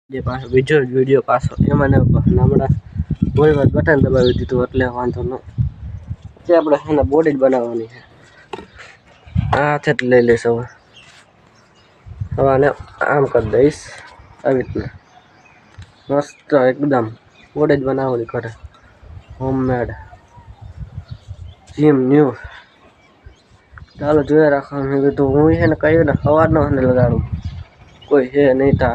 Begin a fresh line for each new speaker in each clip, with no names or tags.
જે પાછો બીજો વિડીયો પાછો એમાં હમણાં બોલવા બટન દબાવી દીધું એટલે વાંધો ન પછી આપણે એને બોડી જ બનાવવાની છે હાથે જ લઈ લઈશ હવે આને આમ કરી દઈશ આવી રીતના મસ્ત એકદમ બોડી જ બનાવવાની કરે હોમમેડ જીમ ન્યૂ ચાલો જોયા રાખવાનું મેં કીધું હું છે ને કહ્યું ને સવારનો એને લગાડું કોઈ છે નહીં તો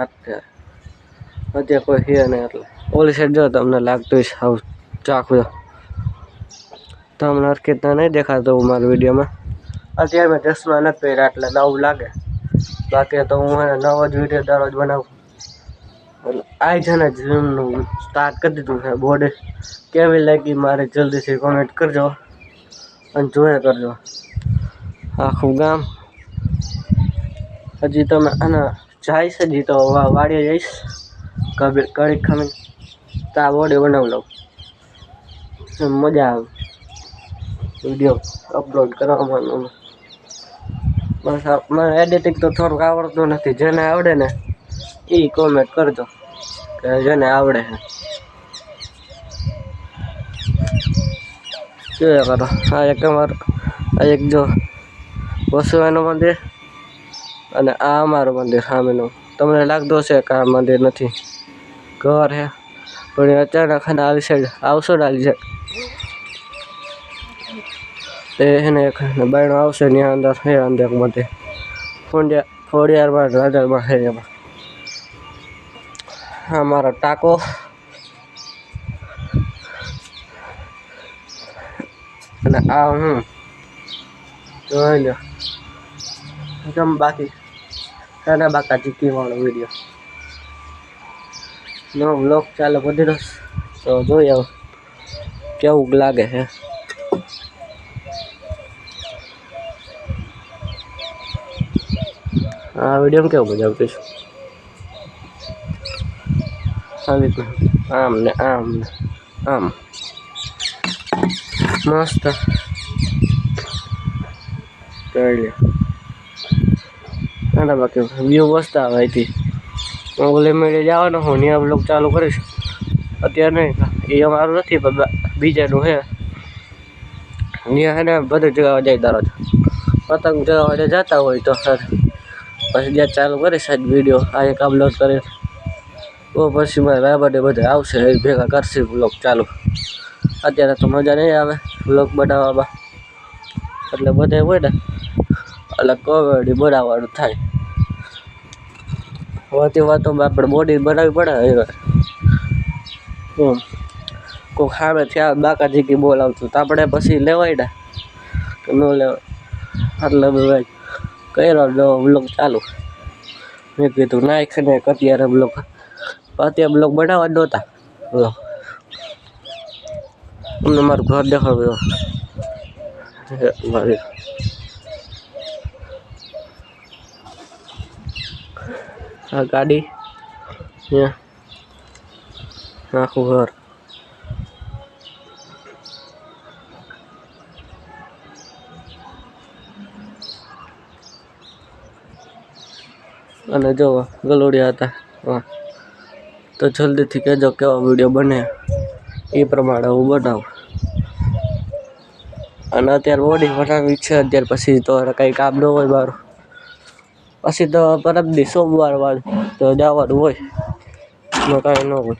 અત્યારે કોઈ છે નહીં એટલે ઓલી સાઈડ જો તમને લાગતું હશે આવું ચાખું તમને હરખીતના નહીં દેખાતું મારા વિડીયોમાં અત્યારે મેં ચશ્મા નથી પહેર્યા એટલે નવું લાગે બાકી તો હું એને નવો જ વિડીયો દરરોજ બનાવું એટલે આ છે ને જીમનું સ્ટાર્ટ કરી દીધું છે બોડી કેવી લાગી મારે જલ્દીથી કોમેન્ટ કરજો અને જોયા કરજો આખું ગામ હજી તમે આના જઈશ હજી તો વાડીએ જઈશ કડી ખામી તો આ બોડી બનાવી લઉં મજા આવે વિડીયો અપલોડ કરવામાં બસ મને એડિટિંગ તો થોડુંક આવડતું નથી જેને આવડે ને એ કોમેન્ટ કરજો કે જેને આવડે છે જોયા કરો આ એક અમારું આ એક જો વસુવાનું મંદિર અને આ અમારું મંદિર સામેનું તમને લાગતું હશે કે આ મંદિર નથી ઘર હે પણ અચાનક ને આવી સાઈડ આવશો ને આવી સાઈડ તે એને એક બાયણું આવશે ત્યાં અંદર છે અંદર મંદિર ખોડિયારમાં રાજામાં છે એમાં હા મારો ટાકો અને આ હું જોઈ લો એકદમ બાકી સાડા બાકા ચીકી વાળો વિડીયો નો બ્લોગ ચાલો બધી રસ તો જોઈ આવો કેવું લાગે છે આ વિડીયો કેવું મજા આવતી છે આવી રીતના આમ ને આમ ને આમ મસ્ત જોઈ લે ના બાકી વ્યૂ મસ્ત આવે અહીંથી હું ઓલે મેળે જવાનો હું ત્યાં બ્લોગ ચાલુ કરીશ અત્યારે નહીં એ અમારું નથી પણ બીજાનું છે ત્યાં છે ને બધું જગાવવા જાય દરરોજ પતંગ જગાવવા જતા હોય તો સર પછી જ્યાં ચાલુ કરીશ આજ વિડીયો આ એક અપલોડ કરીશ તો પછી મારા બાબતે બધા આવશે એ ભેગા કરશે બ્લોગ ચાલુ અત્યારે તો મજા નહીં આવે બ્લોગ બનાવવામાં એટલે બધા હોય ને એટલે કોમેડી બનાવવાનું થાય હોતી વાતોમાં આપણે બોડી બનાવવી પડે હવે કોઈ સામે ત્યાં બાકા જીકી બોલાવતું તો આપણે પછી લેવાય ને કે ન લેવાય એટલે ભાઈ કર્યો નવો બ્લોગ ચાલુ મેં કીધું નાખ ને અત્યારે બ્લોગ બનાવવા નહોતા બ્લોગ અમને મારું ઘર દેખાડ્યું મારી આ ગાડી આખું ઘર અને જો ગલોડિયા હતા તો જલ્દીથી કહેજો કેવો વિડીયો બને એ પ્રમાણે હું બનાવું અને અત્યારે બોડી બનાવવી છે અત્યારે પછી તો કંઈ કામ ન હોય મારું પછી તો પરમદી સોમવાર વાળું તો જવાનું હોય એમાં કાંઈ ન હોય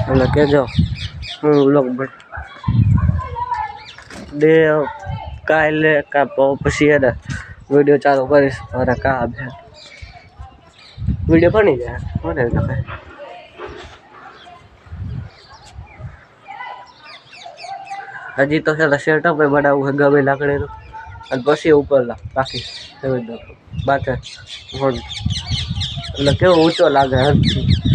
એટલે કહેજો હું બ્લોગ દે કાલે પછી એને વિડીયો ચાલુ કરીશ મારા કામ છે વિડીયો બની જાય બને તમે હજી તો છે સેટઅપ બનાવવું છે ગમે લાકડીનું અને પછી ઉપર બાકી પાછળ એટલે કેવો ઊંચો લાગે હરથી